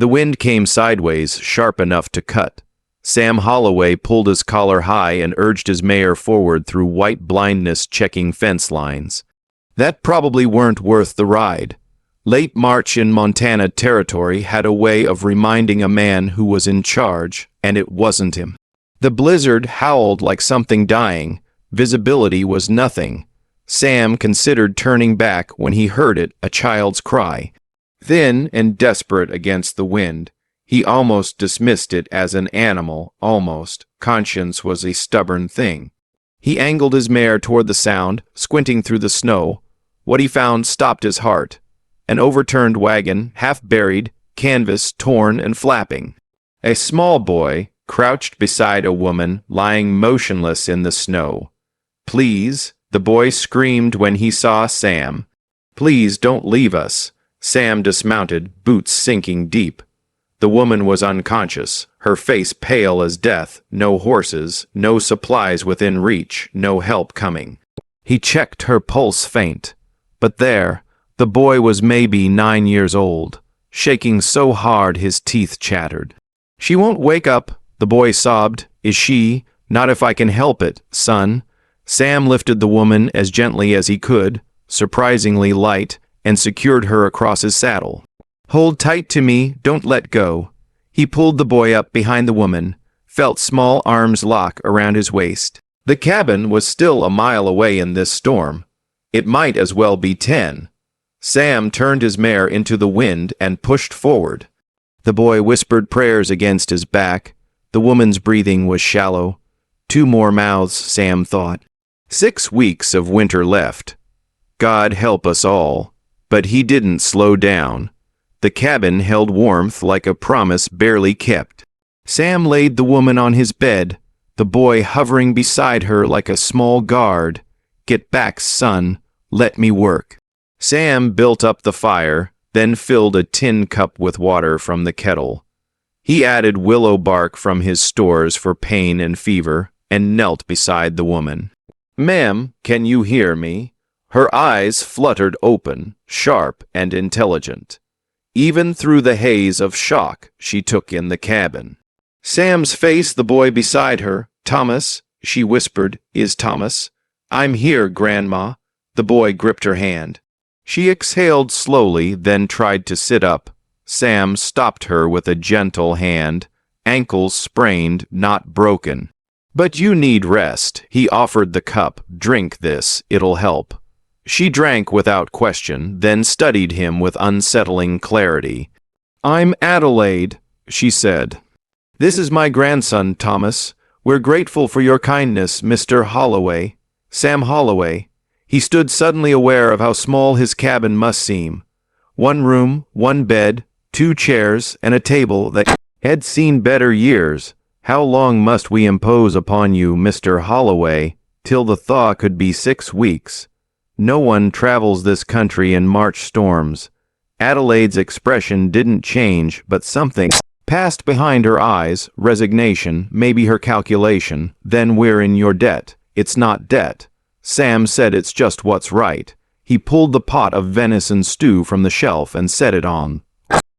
The wind came sideways, sharp enough to cut. Sam Holloway pulled his collar high and urged his mare forward through white blindness checking fence lines. That probably weren't worth the ride. Late March in Montana territory had a way of reminding a man who was in charge, and it wasn't him. The blizzard howled like something dying. Visibility was nothing. Sam considered turning back when he heard it, a child's cry. Thin and desperate against the wind, he almost dismissed it as an animal, almost. Conscience was a stubborn thing. He angled his mare toward the sound, squinting through the snow. What he found stopped his heart. An overturned wagon, half buried, canvas torn and flapping. A small boy crouched beside a woman lying motionless in the snow. "Please," the boy screamed when he saw Sam. "Please don't leave us." Sam dismounted, boots sinking deep. The woman was unconscious, her face pale as death, no horses, no supplies within reach, no help coming. He checked her pulse faint. But there, the boy was maybe 9 years old, shaking so hard his teeth chattered. "She won't wake up," the boy sobbed. "Is she? Not if I can help it, son." Sam lifted the woman as gently as he could, surprisingly light, and secured her across his saddle. "Hold tight to me, don't let go." He pulled the boy up behind the woman, felt small arms lock around his waist. The cabin was still a mile away in this storm. It might as well be 10. Sam turned his mare into the wind and pushed forward. The boy whispered prayers against his back. The woman's breathing was shallow. 2 more mouths, Sam thought. 6 weeks of winter left. God help us all. But he didn't slow down. The cabin held warmth like a promise barely kept. Sam laid the woman on his bed, the boy hovering beside her like a small guard. "Get back, son. Let me work." Sam built up the fire, then filled a tin cup with water from the kettle. He added willow bark from his stores for pain and fever, and knelt beside the woman. "Ma'am, can you hear me?" Her eyes fluttered open, sharp and intelligent. Even through the haze of shock, she took in the cabin. Sam's face the boy beside her. "Thomas," she whispered, "is Thomas?" "I'm here, Grandma." The boy gripped her hand. She exhaled slowly, then tried to sit up. Sam stopped her with a gentle hand, ankles sprained, not broken. "But you need rest." He offered the cup. "Drink this, it'll help." She drank without question, then studied him with unsettling clarity. "I'm Adelaide," she said. "This is my grandson, Thomas. We're grateful for your kindness, Mr. Holloway." Sam Holloway. He stood suddenly aware of how small his cabin must seem. 1 room, 1 bed, 2 chairs, and a table that had seen better years. "How long must we impose upon you, Mr. Holloway?" "Till the thaw could be 6 weeks. No one travels this country in March storms." Adelaide's expression didn't change, but something passed behind her eyes. Resignation, maybe her calculation. "Then we're in your debt." "It's not debt." Sam said, "It's just what's right." He pulled the pot of venison stew from the shelf and set it on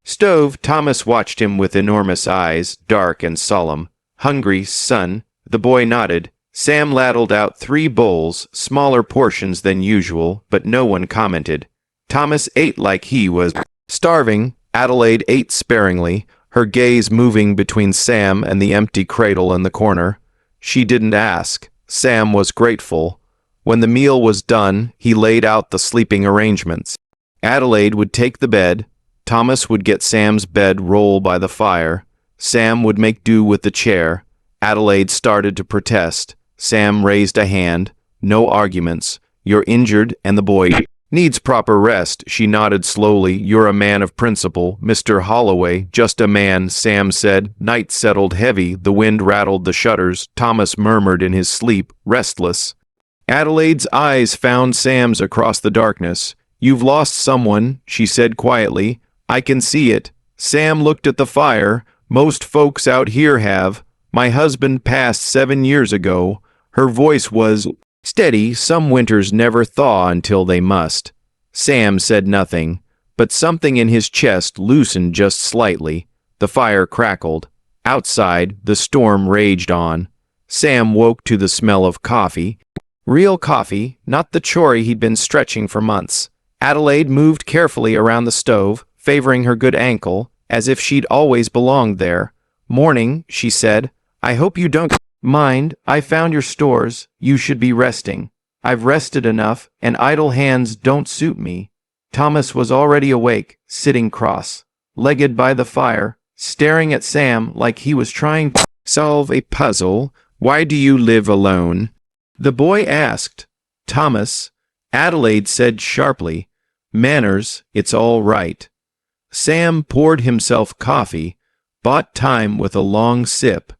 stove. Thomas watched him with enormous eyes, dark and solemn. "Hungry, son?" The boy nodded. Sam ladled out 3 bowls, smaller portions than usual, but no one commented. Thomas ate like he was starving. Adelaide ate sparingly, her gaze moving between Sam and the empty cradle in the corner. She didn't ask. Sam was grateful. When the meal was done, he laid out the sleeping arrangements. Adelaide would take the bed. Thomas would get Sam's bed roll by the fire. Sam would make do with the chair. Adelaide started to protest. Sam raised a hand. "No arguments. You're injured and the boy needs proper rest." She nodded slowly. "You're a man of principle, Mr. Holloway." "Just a man," Sam said. Night settled heavy. The wind rattled the shutters. Thomas murmured in his sleep, restless. Adelaide's eyes found Sam's across the darkness. "You've lost someone," she said quietly. "I can see it." Sam looked at the fire. "Most folks out here have. My husband passed 7 years ago." Her voice was steady. "Some winters never thaw until they must." Sam said nothing, but something in his chest loosened just slightly. The fire crackled. Outside, the storm raged on. Sam woke to the smell of coffee. Real coffee, not the chori he'd been stretching for months. Adelaide moved carefully around the stove, favoring her good ankle, as if she'd always belonged there. "Morning," she said. "I hope you don't mind. I found your stores. You should be resting." "I've rested enough, and idle hands don't suit me." Thomas was already awake, sitting cross-legged by the fire, staring at Sam like he was trying to solve a puzzle. "Why do you live alone?" the boy asked. "Thomas," Adelaide said sharply. "Manners, it's all right." Sam poured himself coffee, bought time with a long sip.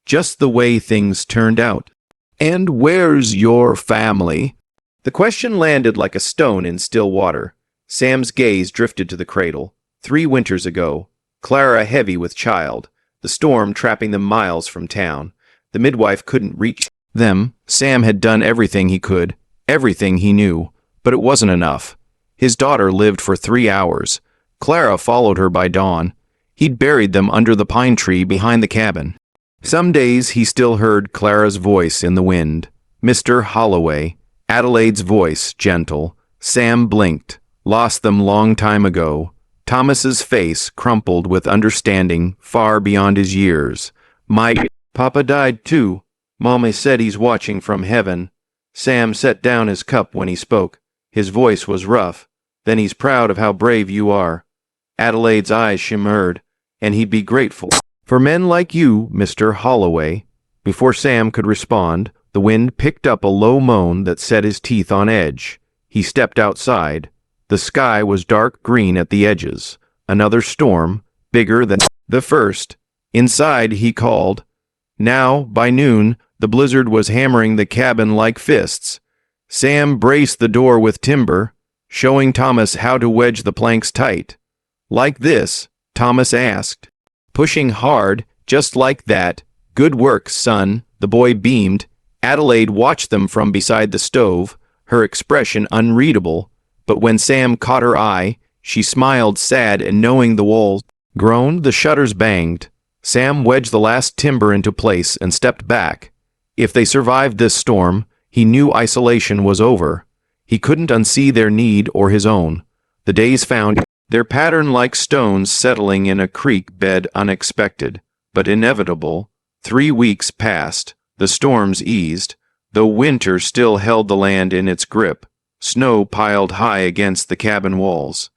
"Just the way things turned out." "And where's your family?" The question landed like a stone in still water. Sam's gaze drifted to the cradle. 3 winters ago, Clara heavy with child, the storm trapping them miles from town. The midwife couldn't reach them. Sam had done everything he could, everything he knew, but it wasn't enough. His daughter lived for 3 hours. Clara followed her by dawn. He'd buried them under the pine tree behind the cabin. Some days he still heard Clara's voice in the wind. "Mr. Holloway," Adelaide's voice, gentle. Sam blinked. Lost them long time ago. Thomas's face crumpled with understanding far beyond his years. "My papa died too. Mommy said he's watching from heaven." Sam set down his cup when he spoke. His voice was rough. "Then he's proud of how brave you are." Adelaide's eyes shimmered. "And he'd be grateful for men like you, Mr. Holloway." Before Sam could respond, the wind picked up a low moan that set his teeth on edge. He stepped outside. The sky was dark green at the edges. Another storm, bigger than the first. Inside, he called. Now, by noon, the blizzard was hammering the cabin like fists. Sam braced the door with timber, showing Thomas how to wedge the planks tight. "Like this?" Thomas asked. Pushing hard, just like that. "Good work, son," the boy beamed. Adelaide watched them from beside the stove, her expression unreadable, but when Sam caught her eye, she smiled sad and knowing the walls groaned, the shutters banged. Sam wedged the last timber into place and stepped back. If they survived this storm, he knew isolation was over. He couldn't unsee their need or his own. The days found their pattern like stones settling in a creek bed, unexpected, but inevitable. 3 weeks passed. The storms eased, though winter still held the land in its grip. Snow piled high against the cabin walls.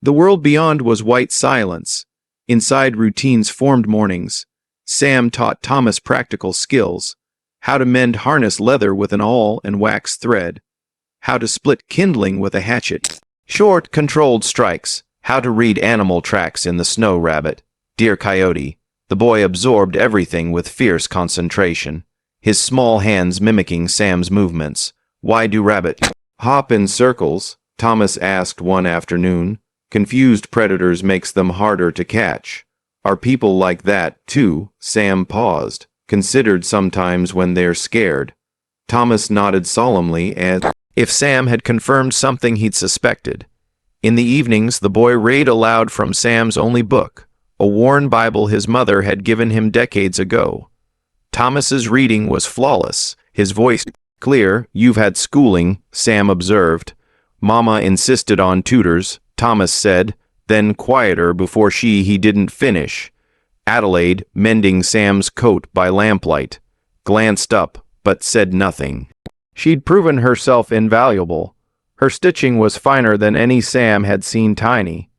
The world beyond was white silence. Inside, routines formed mornings. Sam taught Thomas practical skills. How to mend harness leather with an awl and wax thread. How to split kindling with a hatchet. Short, controlled strikes. How to read animal tracks in the snow, rabbit, deer, coyote. The boy absorbed everything with fierce concentration, his small hands mimicking Sam's movements. "Why do rabbit hop in circles?" Thomas asked one afternoon. "Confused predators makes them harder to catch." "Are people like that, too?" Sam paused, considered sometimes when they're scared. Thomas nodded solemnly as if Sam had confirmed something he'd suspected. In the evenings, the boy read aloud from Sam's only book, a worn Bible his mother had given him decades ago. Thomas's reading was flawless, his voice clear. "You've had schooling," Sam observed. "Mama insisted on tutors," Thomas said, then quieter before he didn't finish. Adelaide, mending Sam's coat by lamplight, glanced up but said nothing. She'd proven herself invaluable. Her stitching was finer than any Sam had seen tiny,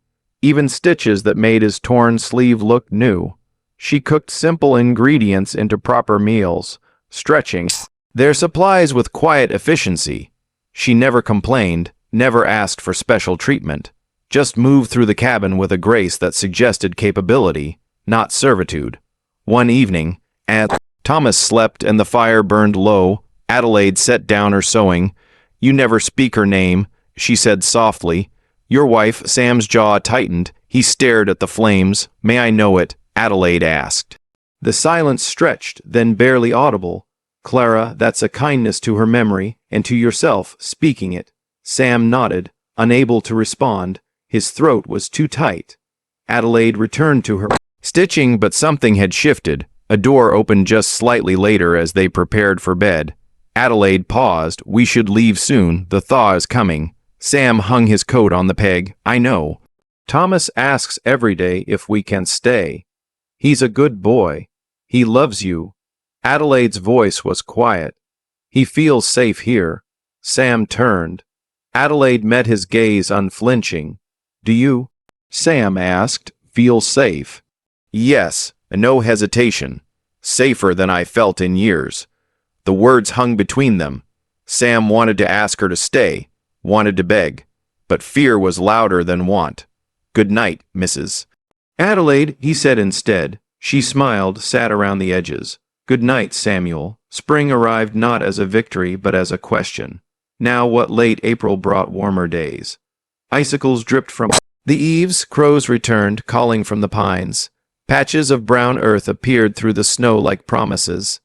even stitches that made his torn sleeve look new. She cooked simple ingredients into proper meals, stretching their supplies with quiet efficiency. She never complained, never asked for special treatment, just moved through the cabin with a grace that suggested capability, not servitude. One evening, as Thomas slept and the fire burned low, Adelaide set down her sewing. "You never speak her name," she said softly. "Your wife." Sam's jaw tightened. He stared at the flames. "May I know it?" Adelaide asked. The silence stretched, then barely audible. "Clara, that's a kindness to her memory, and to yourself, speaking it." Sam nodded, unable to respond. His throat was too tight. Adelaide returned to her Stitching, but something had shifted. A door opened just slightly later as they prepared for bed. Adelaide paused. We should leave soon. The thaw is coming. Sam hung his coat on the peg. I know. Thomas asks every day if we can stay. He's a good boy. He loves you. Adelaide's voice was quiet. He feels safe here. Sam turned. Adelaide met his gaze unflinching. Do you? Sam asked. Feel safe? Yes, no hesitation. Safer than I felt in years. The words hung between them. Sam wanted to ask her to stay, wanted to beg, but fear was louder than want. Good night, Mrs. Adelaide, he said instead. She smiled, sat around the edges. Good night, Samuel. Spring arrived not as a victory, but as a question. Now what late April brought warmer days. Icicles dripped from the eaves, crows returned, calling from the pines. Patches of brown earth appeared through the snow like promises.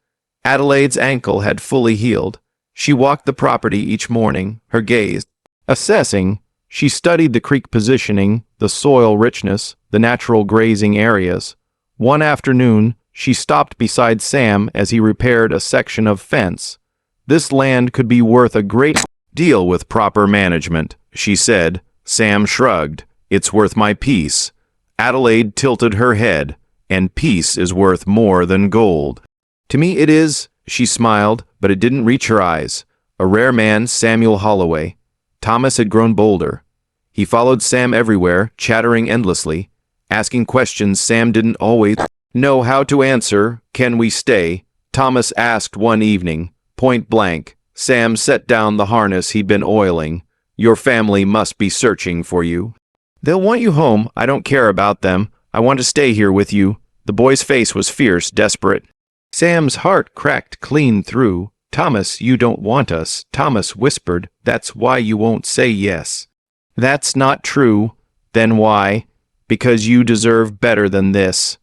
Adelaide's ankle had fully healed. She walked the property each morning, her gaze assessing. She studied the creek positioning, the soil richness, the natural grazing areas. One afternoon, she stopped beside Sam as he repaired a section of fence. This land could be worth a great deal with proper management, she said. Sam shrugged. It's worth my peace. Adelaide tilted her head. And peace is worth more than gold. To me it is, she smiled, but it didn't reach her eyes. A rare man, Samuel Holloway. Thomas had grown bolder. He followed Sam everywhere, chattering endlessly, asking questions Sam didn't always know how to answer. Can we stay? Thomas asked one evening, point blank. Sam set down the harness he'd been oiling. Your family must be searching for you. They'll want you home. I don't care about them. I want to stay here with you. The boy's face was fierce, desperate. Sam's heart cracked clean through. Thomas, you don't want us. Thomas whispered, that's why you won't say yes. That's not true. Then why? Because you deserve better than this.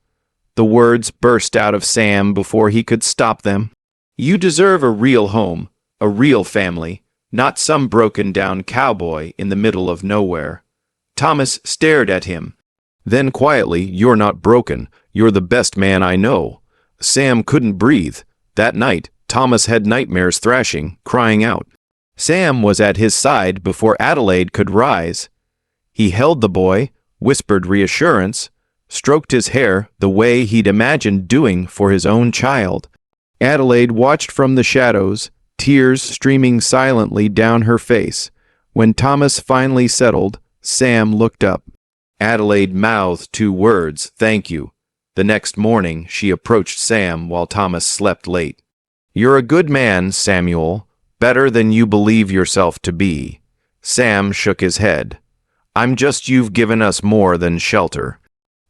The words burst out of Sam before he could stop them. You deserve a real home, a real family, not some broken-down cowboy in the middle of nowhere. Thomas stared at him. Then quietly, you're not broken. You're the best man I know. Sam couldn't breathe. That night, Thomas had nightmares thrashing, crying out. Sam was at his side before Adelaide could rise. He held the boy, whispered reassurance, stroked his hair the way he'd imagined doing for his own child. Adelaide watched from the shadows, tears streaming silently down her face. When Thomas finally settled, Sam looked up. Adelaide mouthed two words, thank you. The next morning, she approached Sam while Thomas slept late. You're a good man, Samuel. Better than you believe yourself to be. Sam shook his head. I'm just you've given us more than shelter.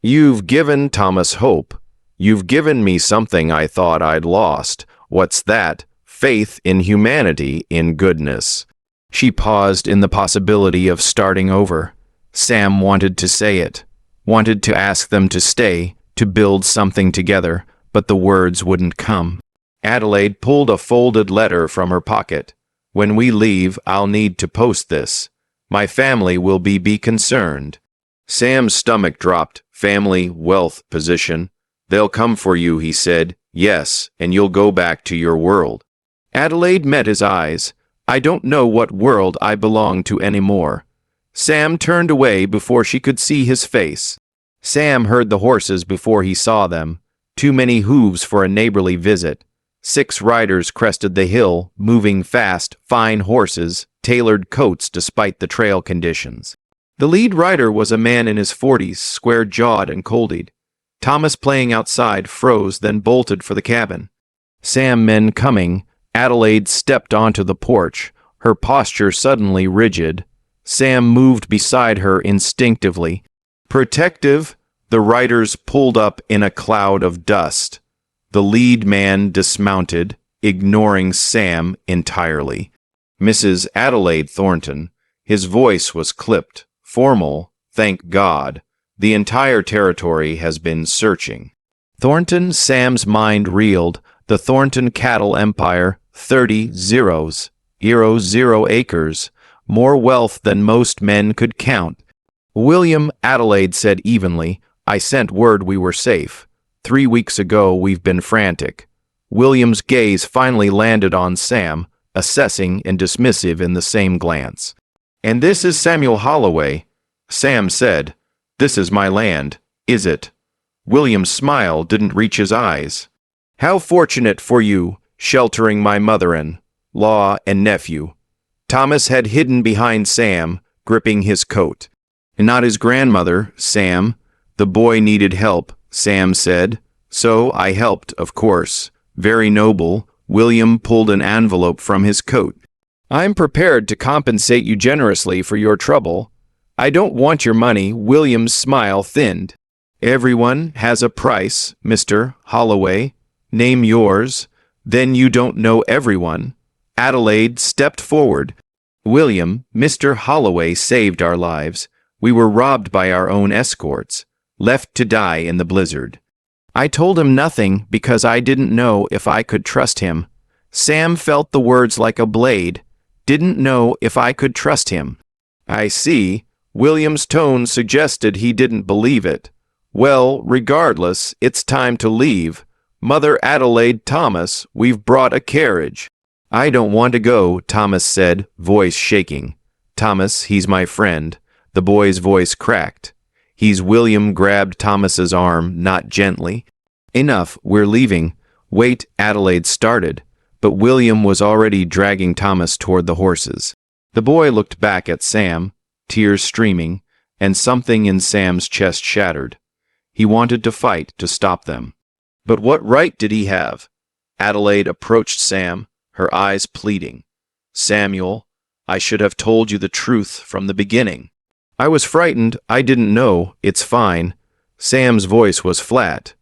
You've given Thomas hope. You've given me something I thought I'd lost. What's that? Faith in humanity, in goodness. She paused in the possibility of starting over. Sam wanted to say it, wanted to ask them to stay, to build something together, but the words wouldn't come. Adelaide pulled a folded letter from her pocket. When we leave, I'll need to post this. My family will be concerned. Sam's stomach dropped. Family, wealth, position. They'll come for you, he said. Yes, and you'll go back to your world. Adelaide met his eyes. I don't know what world I belong to anymore. Sam turned away before she could see his face. Sam heard the horses before he saw them. Too many hooves for a neighborly visit. 6 riders crested the hill, moving fast, fine horses, tailored coats despite the trail conditions. The lead rider was a man in his 40s, square-jawed and coldied. Thomas, playing outside, froze, then bolted for the cabin. Sam men coming, Adelaide stepped onto the porch, her posture suddenly rigid. Sam moved beside her instinctively. Protective, the riders pulled up in a cloud of dust. The lead man dismounted, ignoring Sam entirely. Mrs. Adelaide Thornton. His voice was clipped, formal, thank God. The entire territory has been searching. Thornton, Sam's mind reeled. The Thornton cattle empire, 30 zeros, 0 acres, more wealth than most men could count. William, Adelaide said evenly, I sent word we were safe. 3 weeks ago we've been frantic. William's gaze finally landed on Sam, assessing and dismissive in the same glance. And this is Samuel Holloway, Sam said. This is my land, is it? William's smile didn't reach his eyes. How fortunate for you, sheltering my mother-in-law and nephew. Thomas had hidden behind Sam, gripping his coat. Not his grandmother, Sam. The boy needed help, Sam said. So I helped, of course. Very noble. William pulled an envelope from his coat. I'm prepared to compensate you generously for your trouble. I don't want your money. William's smile thinned. Everyone has a price, Mr. Holloway. Name yours. Then you don't know everyone. Adelaide stepped forward. William, Mr. Holloway saved our lives. We were robbed by our own escorts, left to die in the blizzard. I told him nothing because I didn't know if I could trust him. Sam felt the words like a blade. Didn't know if I could trust him. I see. William's tone suggested he didn't believe it. Well, regardless, it's time to leave. Mother Adelaide, Thomas, we've brought a carriage. I don't want to go, Thomas said, voice shaking. Thomas, he's my friend. The boy's voice cracked. William grabbed Thomas's arm, not gently. Enough, we're leaving. Wait, Adelaide started, but William was already dragging Thomas toward the horses. The boy looked back at Sam, tears streaming, and something in Sam's chest shattered. He wanted to fight to stop them. But what right did he have? Adelaide approached Sam, her eyes pleading. Samuel, I should have told you the truth from the beginning. I was frightened. I didn't know. It's fine. Sam's voice was flat.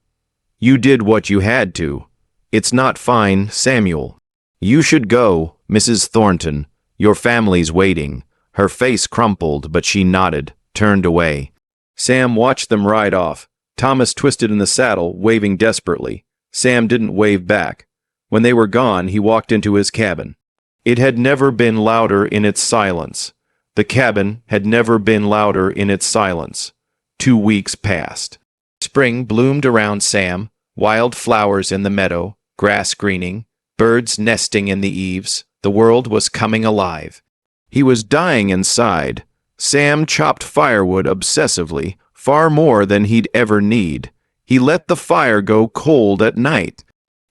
You did what you had to. It's not fine, Samuel. You should go, Mrs. Thornton. Your family's waiting. Her face crumpled, but she nodded, turned away. Sam watched them ride off. Thomas twisted in the saddle, waving desperately. Sam didn't wave back. When they were gone, he walked into his cabin. It had never been louder in its silence. The cabin had never been louder in its silence. 2 weeks passed. Spring bloomed around Sam, wild flowers in the meadow, grass greening, birds nesting in the eaves. The world was coming alive. He was dying inside. Sam chopped firewood obsessively, far more than he'd ever need. He let the fire go cold at night.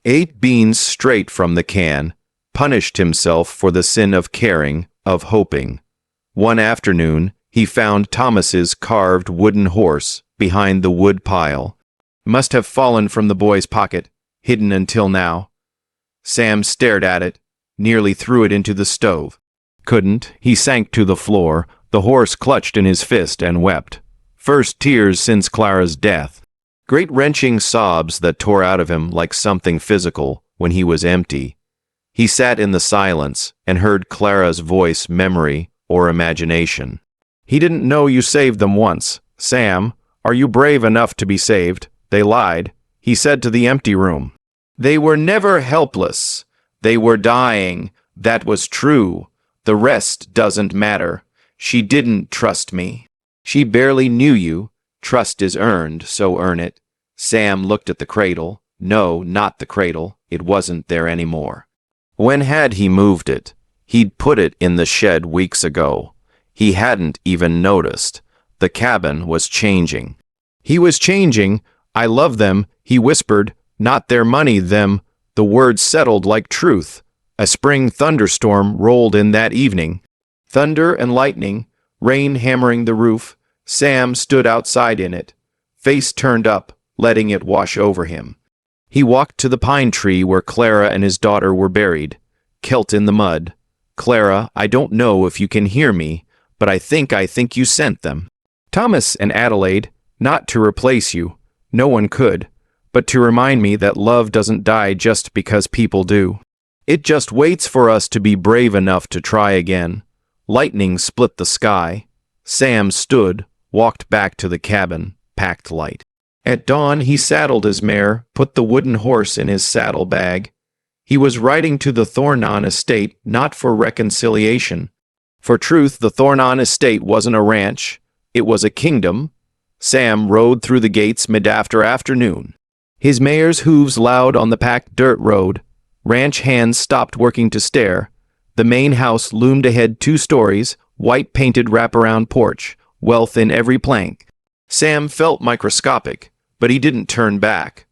Ate beans straight from the can, punished himself for the sin of caring, of hoping. One afternoon, he found Thomas's carved wooden horse behind the wood pile. Must have fallen from the boy's pocket, hidden until now. Sam stared at it, nearly threw it into the stove. Couldn't. He sank to the floor. The horse clutched in his fist and wept. First tears since Clara's death. Great wrenching sobs that tore out of him like something physical when he was empty. He sat in the silence and heard Clara's voice, memory or imagination. He didn't know you saved them once. Sam, are you brave enough to be saved? They lied, he said to the empty room. They were never helpless. They were dying. That was true. The rest doesn't matter. She didn't trust me. She barely knew you. Trust is earned, so earn it. Sam looked at the cradle. No, not the cradle. It wasn't there anymore. When had he moved it? He'd put it in the shed weeks ago. He hadn't even noticed. The cabin was changing. He was changing. I love them, he whispered. Not their money, them. The words settled like truth. A spring thunderstorm rolled in that evening. Thunder and lightning, rain hammering the roof. Sam stood outside in it, face turned up, letting it wash over him. He walked to the pine tree where Clara and his daughter were buried, kilt in the mud. Clara, I don't know if you can hear me, but I think you sent them. Thomas and Adelaide, not to replace you. No one could, but to remind me that love doesn't die just because people do. It just waits for us to be brave enough to try again. Lightning split the sky. Sam stood, walked back to the cabin, packed light. At dawn, he saddled his mare, put the wooden horse in his saddlebag. He was riding to the Thornon estate, not for reconciliation. For truth, the Thornon estate wasn't a ranch. It was a kingdom. Sam rode through the gates mid-afternoon. His mare's hooves loud on the packed dirt road. Ranch hands stopped working to stare. The main house loomed ahead 2 stories, white-painted wraparound porch, wealth in every plank. Sam felt microscopic, but he didn't turn back.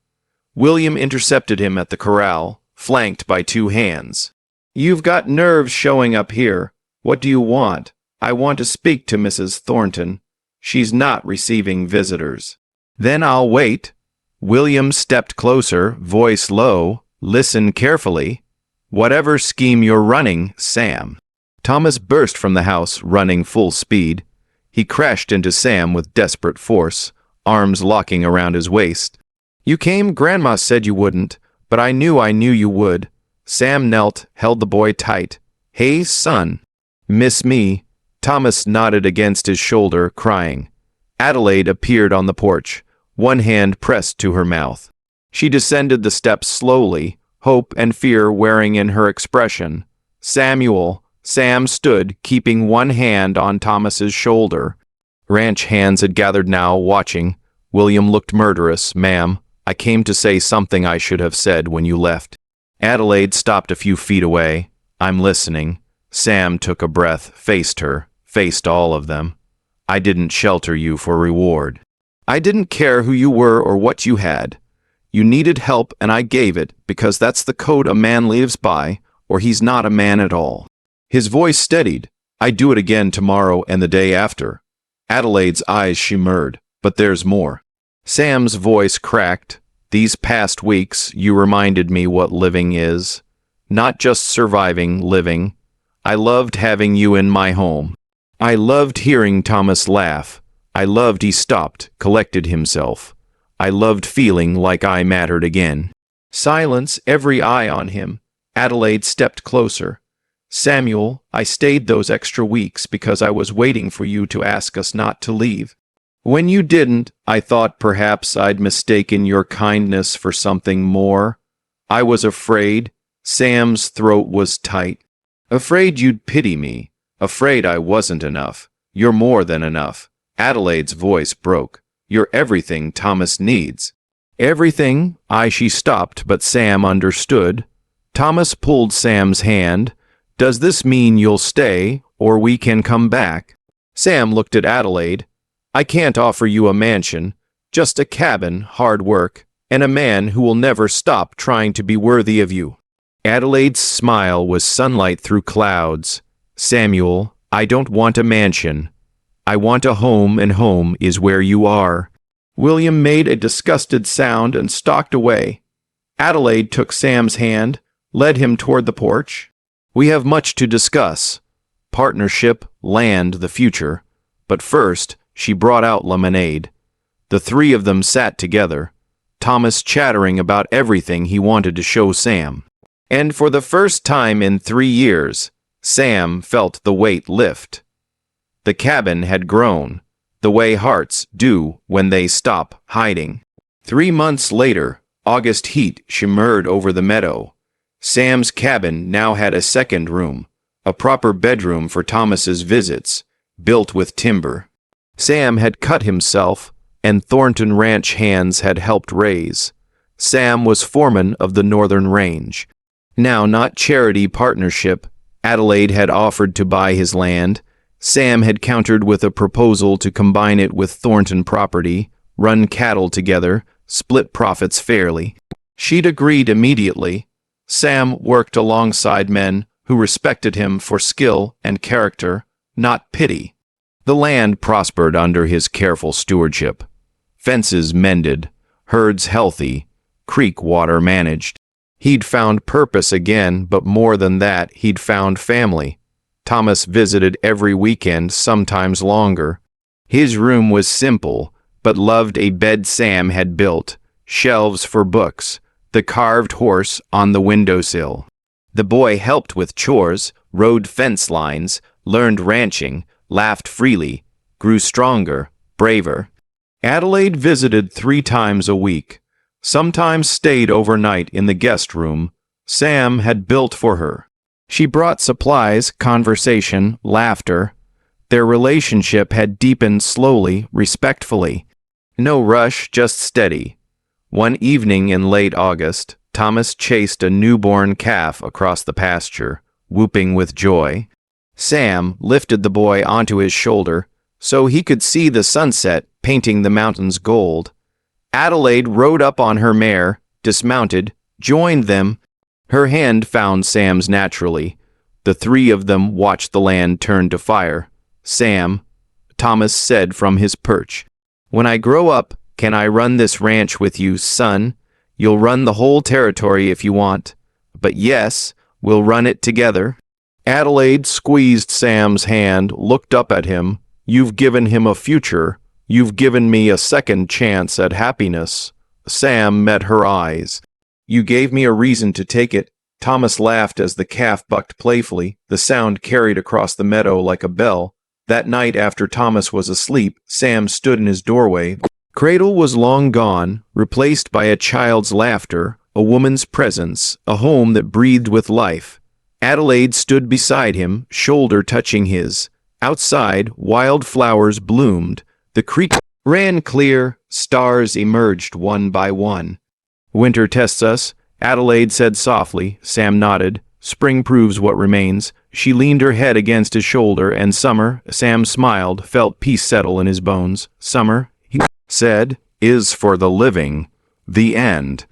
William intercepted him at the corral, flanked by 2 hands. "You've got nerves showing up here. What do you want?" "I want to speak to Mrs. Thornton. She's not receiving visitors." "Then I'll wait." William stepped closer, voice low. "Listen carefully. Whatever scheme you're running, Sam." Thomas burst from the house, running full speed. He crashed into Sam with desperate force, arms locking around his waist. "You came, Grandma said you wouldn't, but I knew you would." Sam knelt, held the boy tight. "Hey, son." "Miss me?" Thomas nodded against his shoulder, crying. Adelaide appeared on the porch, one hand pressed to her mouth. She descended the steps slowly, hope and fear wearing in her expression. Sam stood, keeping one hand on Thomas's shoulder. Ranch hands had gathered now, watching. William looked murderous. "Ma'am, I came to say something I should have said when you left." Adelaide stopped a few feet away. "I'm listening." Sam took a breath, faced her, faced all of them. "I didn't shelter you for reward. I didn't care who you were or what you had. You needed help and I gave it because that's the code a man lives by, or he's not a man at all." His voice steadied. "I'd do it again tomorrow and the day after." Adelaide's eyes shimmered. "But there's more." Sam's voice cracked. "These past weeks, you reminded me what living is. Not just surviving, living. I loved having you in my home. I loved hearing Thomas laugh. I loved he stopped, collected himself. I loved feeling like I mattered again." Silence, every eye on him. Adelaide stepped closer. "Samuel, I stayed those extra weeks because I was waiting for you to ask us not to leave. When you didn't, I thought perhaps I'd mistaken your kindness for something more. I was afraid." Sam's throat was tight. "Afraid you'd pity me. Afraid I wasn't enough. You're more than enough." Adelaide's voice broke. "You're everything Thomas needs." "Everything?" She stopped, but Sam understood. Thomas pulled Sam's hand. "Does this mean you'll stay, or we can come back?" Sam looked at Adelaide. "I can't offer you a mansion, just a cabin, hard work, and a man who will never stop trying to be worthy of you." Adelaide's smile was sunlight through clouds. "Samuel, I don't want a mansion. I want a home, and home is where you are." William made a disgusted sound and stalked away. Adelaide took Sam's hand, led him toward the porch. "We have much to discuss. Partnership, land, the future. But first," she brought out lemonade. The 3 of them sat together, Thomas chattering about everything he wanted to show Sam. And for the first time in 3 years, Sam felt the weight lift. The cabin had grown, the way hearts do when they stop hiding. 3 months later, August heat shimmered over the meadow. Sam's cabin now had a second room, a proper bedroom for Thomas's visits, built with timber. Sam had cut himself, and Thornton Ranch hands had helped raise. Sam was foreman of the Northern Range. Now, not charity partnership, Adelaide had offered to buy his land. Sam had countered with a proposal to combine it with Thornton property, run cattle together, split profits fairly. She'd agreed immediately. Sam worked alongside men who respected him for skill and character, not pity. The land prospered under his careful stewardship. Fences mended, herds healthy, creek water managed. He'd found purpose again, but more than that, he'd found family. Thomas visited every weekend, sometimes longer. His room was simple, but loved a bed Sam had built, shelves for books, the carved horse on the windowsill. The boy helped with chores, rode fence lines, learned ranching, laughed freely, grew stronger, braver. Adelaide visited 3 times a week, sometimes stayed overnight in the guest room Sam had built for her. She brought supplies, conversation, laughter. Their relationship had deepened slowly, respectfully. No rush, just steady. One evening in late August, Thomas chased a newborn calf across the pasture, whooping with joy. Sam lifted the boy onto his shoulder so he could see the sunset painting the mountains gold. Adelaide rode up on her mare, dismounted, joined them. Her hand found Sam's naturally. The three of them watched the land turn to fire. Sam, Thomas said from his perch, "When I grow up, can I run this ranch with you, son? You'll run the whole territory if you want. But yes, we'll run it together." Adelaide squeezed Sam's hand, looked up at him. "You've given him a future. You've given me a second chance at happiness." Sam met her eyes. "You gave me a reason to take it." Thomas laughed as the calf bucked playfully. The sound carried across the meadow like a bell. That night after Thomas was asleep, Sam stood in his doorway. Cradle was long gone, replaced by a child's laughter, a woman's presence, a home that breathed with life. Adelaide stood beside him, shoulder touching his. Outside, wild flowers bloomed. The creek ran clear, stars emerged one by one. "Winter tests us," Adelaide said softly. Sam nodded. "Spring proves what remains." She leaned her head against his shoulder, and summer, Sam smiled, felt peace settle in his bones. "Summer," he said, "is for the living. The end."